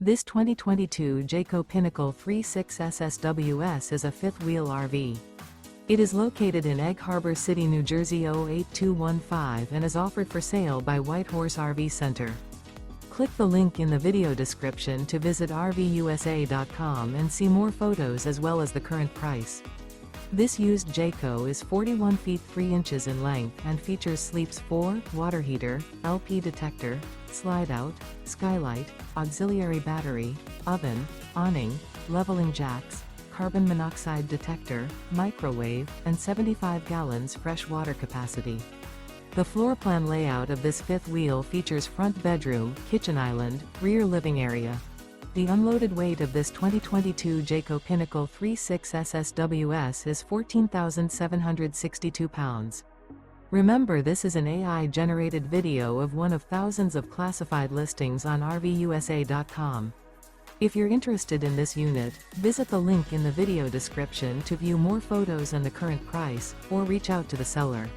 This 2022 Jayco Pinnacle 36 SSWS is a fifth-wheel RV. It is located in Egg Harbor City, New Jersey 08215 and is offered for sale by White Horse RV Center. Click the link in the video description to visit RVUSA.com and see more photos as well as the current price. This used Jayco is 41 feet 3 inches in length and features sleeps 4, water heater, LP detector, Slideout, Skylight, auxiliary battery, oven, awning, leveling jacks, carbon monoxide detector, microwave, and 75 gallons fresh water capacity. The floor plan layout of this fifth wheel features front bedroom, kitchen island, rear living area. The unloaded weight of this 2022 Jayco Pinnacle 36 SSWS is 14,762 pounds. Remember, this is an AI-generated video of one of thousands of classified listings on RVUSA.com. If you're interested in this unit, visit the link in the video description to view more photos and the current price, or reach out to the seller.